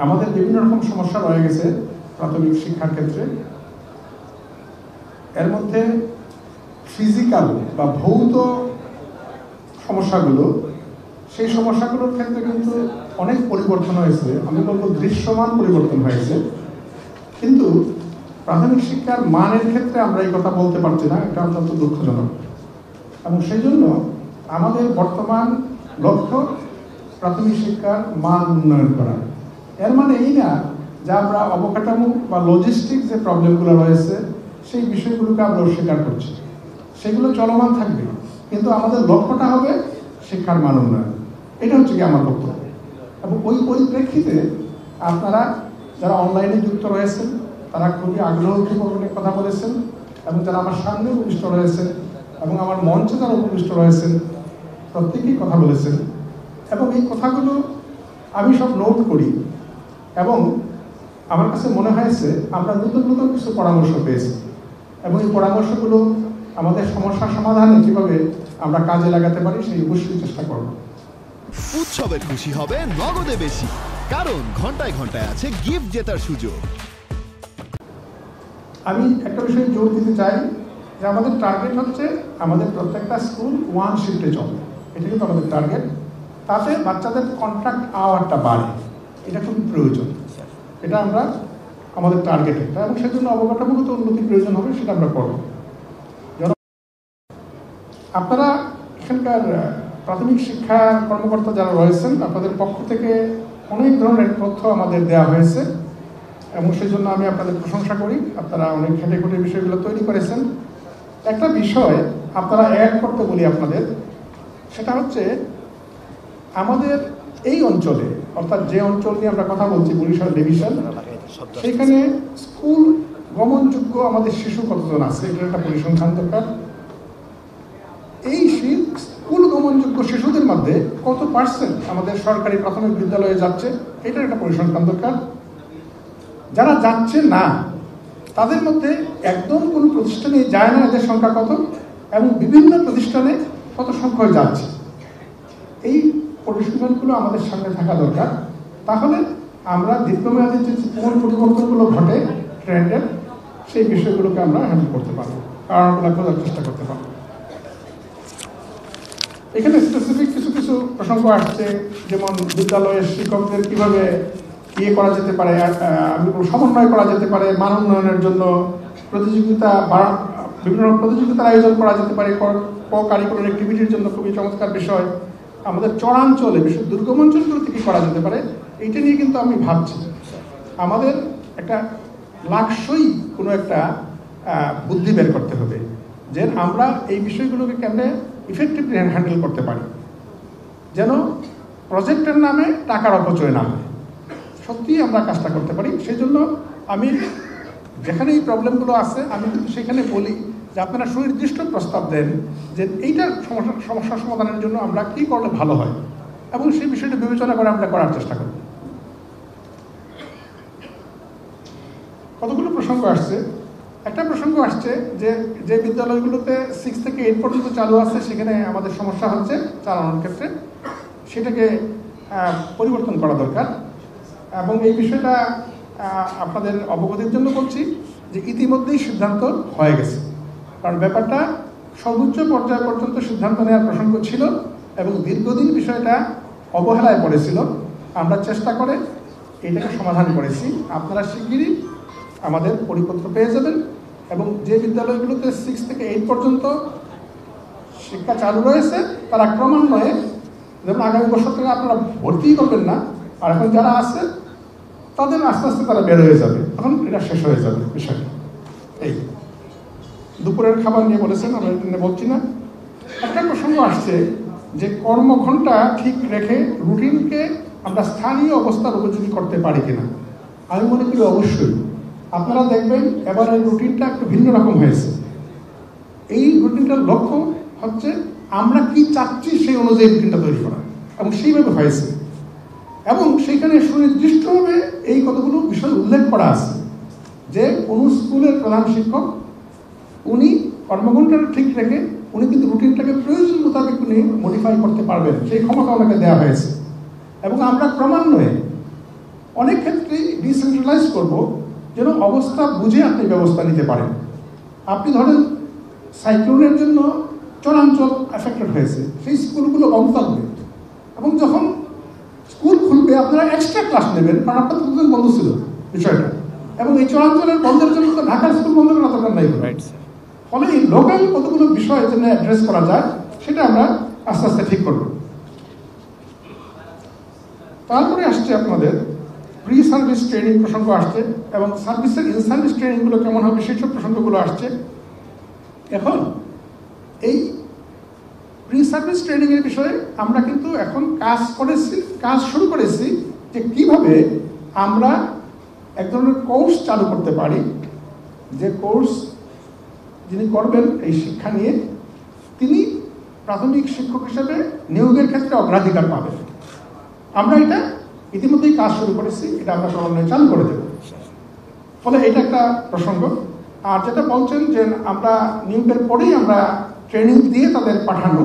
আমাদের বিভিন্ন রকম সমস্যা রয়ে গেছে প্রাথমিক শিক্ষার ক্ষেত্রে। এর মধ্যে ফিজিক্যাল বা ভৌত সমস্যাগুলো, সেই সমস্যাগুলোর ক্ষেত্রে কিন্তু অনেক পরিবর্তন হয়েছে, আমি বলবো দৃশ্যমান পরিবর্তন হয়েছে। কিন্তু প্রাথমিক শিক্ষার মানের ক্ষেত্রে আমরা এই কথা বলতে পারছি না, এটা অত্যন্ত দুঃখজনক। এবং সেই জন্য আমাদের বর্তমান লক্ষ্য প্রাথমিক শিক্ষার মান উন্নয়ন করা। এর মানে এই না যে আমরা অবকাঠামো বা লজিস্টিক যে প্রবলেমগুলো রয়েছে সেই বিষয়গুলোকে আমরা অস্বীকার করছি, সেগুলো চলমান থাকবে, কিন্তু আমাদের লক্ষ্যটা হবে শিক্ষার মান উন্নয়ন। এটা হচ্ছে কি আমার বক্তব্য। এবং ওই পরিপ্রেক্ষিতে আপনারা যারা অনলাইনে যুক্ত রয়েছেন তারা খুবই আগ্রহপূর্ণ কথা বলেছেন, এবং যারা আমার সামনে উপবিষ্ট রয়েছেন এবং আমার মঞ্চে যারা উপবিষ্ট রয়েছেন প্রত্যেকেই কথা বলেছেন। এবং এই কথাগুলো আমি সব নোট করি, এবং আমার কাছে মনে হয়েছে আমরা নতুন নতুন কিছু পরামর্শ পেয়েছি, এবং এই পরামর্শগুলো আমাদের সমস্যা সমাধানে কিভাবে আমরা কাজে লাগাতে পারি সেই অবশ্যই চেষ্টা করব। উৎসবে খুশি হবে নগদে বেশি, কারণ ঘন্টায় ঘন্টায় আছে গিফট জেতার সুযোগ। আমি একটা বিষয়ে জোর দিতে চাই যে আমাদের টার্গেট হচ্ছে আমাদের প্রত্যেকটা স্কুল ওয়ান শিফটে চলে, এটা কিন্তু আমাদের টার্গেট। তাতে বাচ্চাদের কন্ট্রাক্ট আওয়ারটা বাড়ে, এটা খুবই প্রয়োজন, এটা আমরা আমাদের টার্গেট এটা। এবং সেজন্য অবকাঠামোগত উন্নতির প্রয়োজন হবে, সেটা আমরা করব। আপনারা এখানকার প্রাথমিক শিক্ষা কর্মকর্তা যারা রয়েছেন আপনাদের পক্ষ থেকে অনেক ধরনের তথ্য আমাদের দেওয়া হয়েছে, এবং সেই জন্য আমি আপনাদের প্রশংসা করি। আপনারা অনেক খেটে খুঁটে বিষয়গুলো তৈরি করেছেন। একটা বিষয় আপনারা অ্যাড করতে বলি আপনাদের, সেটা হচ্ছে আমাদের এই অঞ্চলে, অর্থাৎ যে অঞ্চল নিয়ে আমরা কথা বলছি বরিশাল ডিভিশন, সেখানে স্কুল গমনযোগ্য আমাদের শিশু কতজন আছে এটার একটা পরিসংখ্যান দরকার। এই স্কুল গমনযোগ্য শিশুদের মধ্যে কত পার্সেন্ট আমাদের সরকারি প্রাথমিক বিদ্যালয়ে যাচ্ছে এটার একটা পরিসংখ্যান দরকার। যারা যাচ্ছে না তাদের মধ্যে একদম কোনো প্রতিষ্ঠানে যায় না এদের সংখ্যা কত, এবং বিভিন্ন প্রতিষ্ঠানে কত সংখ্যায় যাচ্ছে, এই পরিসংখ্যানগুলো আমাদের সামনে থাকা দরকার। তাহলে আমরা দীর্ঘমেয়াদী যে কোন পরিবর্তনগুলো ঘটে ট্রেন্ডের, সেই বিষয়গুলোকে আমরা হ্যান্ডেল করতে পারবো, কারণগুলো খোঁজার চেষ্টা করতে পারবো। এখানে স্পেসিফিক কিছু কিছু প্রসঙ্গ আসছে, যেমন বিদ্যালয়ের শিক্ষকদের কিভাবে করা যেতে পারে, আমি সমন্বয় করা যেতে পারে মান উন্নয়নের জন্য, প্রতিযোগিতা বা বিভিন্ন প্রতিযোগিতার আয়োজন করা যেতে পারে কারিকুলার অ্যাক্টিভিটির জন্য, খুবই চমৎকার বিষয়। আমাদের চরাঞ্চলে বিশেষ দুর্গম অঞ্চলগুলোতে কী করা যেতে পারে এইটা নিয়ে কিন্তু আমি ভাবছি। আমাদের একটা লাক্সই কোনো একটা বুদ্ধি বের করতে হবে যে আমরা এই বিষয়গুলোকে কেমনে ইফেক্টিভলি হ্যান্ডেল করতে পারি, যেন প্রজেক্টের নামে টাকার অপচয় না হয়, সত্যিই আমরা কাজটা করতে পারি। সেই জন্য আমি যেখানে এই প্রবলেমগুলো আছে আমি কিন্তু সেখানে বলি যে আপনারা সুনির্দিষ্ট প্রস্তাব দেন যে এইটার সমস্যা সমাধানের জন্য আমরা কি করলে ভালো হয়, এবং সেই বিষয়টা বিবেচনা করে আমরা করার চেষ্টা করব। কতগুলো প্রসঙ্গ আসছে। একটা প্রসঙ্গ আসছে যে যে বিদ্যালয়গুলোতে 6 থেকে 8 পর্যন্ত চালু আছে সেখানে আমাদের সমস্যা হচ্ছে চালানোর ক্ষেত্রে, সেটাকে পরিবর্তন করা দরকার। এবং এই বিষয়টা আপনাদের অবগতির জন্য বলছি যে ইতিমধ্যেই সিদ্ধান্ত হয়ে গেছে, কারণ ব্যাপারটা সর্বোচ্চ পর্যায় পর্যন্ত সিদ্ধান্ত নেওয়ার প্রসঙ্গ ছিল এবং দীর্ঘদিন বিষয়টা অবহেলায় পড়েছিল। আমরা চেষ্টা করে এটাকে সমাধান করেছি। আপনারা শিগগিরই আমাদের পরিপত্র পেয়ে যাবেন, এবং যে বিদ্যালয়গুলোতে 6 থেকে 8 পর্যন্ত শিক্ষা চালু রয়েছে তারা ক্রমান্বয়ে, যেমন আগামী বছর থেকে আপনারা ভর্তি করবেন না, আর এখন যারা আছে তাদের আস্তে আস্তে তারা বের হয়ে যাবে, তখন এটা শেষ হয়ে যাবে বিষয়টা। এই দুপুরের খাবার নিয়ে বলেছেন, আমরা এটা নিয়ে বলছি না। একটা প্রসঙ্গ আসছে যে কর্মঘণ্টা ঠিক রেখে রুটিনকে আমরা স্থানীয় অবস্থার উপযোগী করতে পারি কিনা। আমি মনে করি অবশ্যই। আপনারা দেখবেন এবারের রুটিনটা একটু ভিন্ন রকম হয়েছে। এই রুটিনটার লক্ষ্য হচ্ছে আমরা কি চাচ্ছি সেই অনুযায়ী রুটিনটা তৈরি করা, এবং সেইভাবে হয়েছে। এবং সেইখানে সুনির্দিষ্টভাবে এই কতগুলো বিষয় উল্লেখ করা আছে যে কোন স্কুলের প্রধান শিক্ষক উনি কর্মঘণ্টাটা ঠিক রেখে উনি কিন্তু রুটিনটাকে প্রয়োজন মোতাবেক উনি মডিফাই করতে পারবেন, সেই ক্ষমতা ওনাকে দেওয়া হয়েছে। এবং আমরা ক্রমান্বয়ে অনেক ক্ষেত্রেই ডিসেন্ট্রালাইজ করব, যেন অবস্থা বুঝে আপনি ব্যবস্থা নিতে পারেন। আপনি ধরেন সাইক্লোনের জন্য চরাঞ্চল এফেক্টেড হয়েছে, সেই স্কুলগুলো বন্ধ থাকবে, এবং যখন স্কুল খুলবে আপনারা এক্সট্রা ক্লাস নেবেন, কারণ আপনার ততদিন বন্ধ ছিল বিষয়টা, এবং এই চরাঞ্চলের বন্ধের জন্য তো ঢাকার স্কুল বন্ধ করা দরকার নাই। ফলে এই লোকাল কতগুলো বিষয় যেন অ্যাড্রেস করা যায় সেটা আমরা আস্তে আস্তে ঠিক করব। তারপরে আসছে আপনাদের প্রি সার্ভিস ট্রেনিং প্রসঙ্গ আসছে, এবং সার্ভিসের ইন সার্ভিস ট্রেনিংগুলো কেমন হবে সেসব প্রসঙ্গগুলো আসছে। এখন এই প্রি সার্ভিস ট্রেনিংয়ের বিষয়ে আমরা কিন্তু এখন কাজ শুরু করেছি যে কিভাবে আমরা এক ধরনের কোর্স চালু করতে পারি, যে কোর্স যিনি করবেন এই শিক্ষা নিয়ে তিনি প্রাথমিক শিক্ষক হিসেবে নিয়োগের ক্ষেত্রে অগ্রাধিকার পাবেন। আমরা এটা ইতিমধ্যেই কাজ শুরু করেছি, এটা আমরা সমন্বয়ে চালু করে দেব। ফলে এটা একটা প্রসঙ্গ। আর যেটা বলছেন যে আমরা নিয়োগের পরেই আমরা ট্রেনিং দিয়ে তাদের পাঠানো,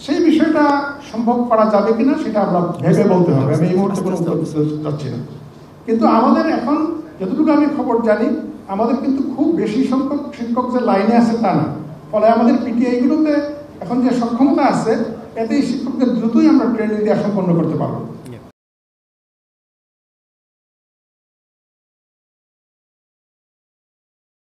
সেই বিষয়টা সম্ভব করা যাবে কিনা সেটা আমরা ভেবে বলতে হবে। আমি এই মুহূর্তে কোনো উত্তর দিতে যাচ্ছি না, কিন্তু আমাদের এখন যতটুকু আমি খবর জানি আমাদের কিন্তু খুব বেশি সংখ্যক শিক্ষক যে লাইনে আছে তা না। ফলে আমাদের পিটিআইগুলোতে এখন যে সক্ষমতা আছে এতে শিক্ষকদের দ্রুতই আমরা ট্রেনিং দিয়ে সম্পন্ন করতে পারবো।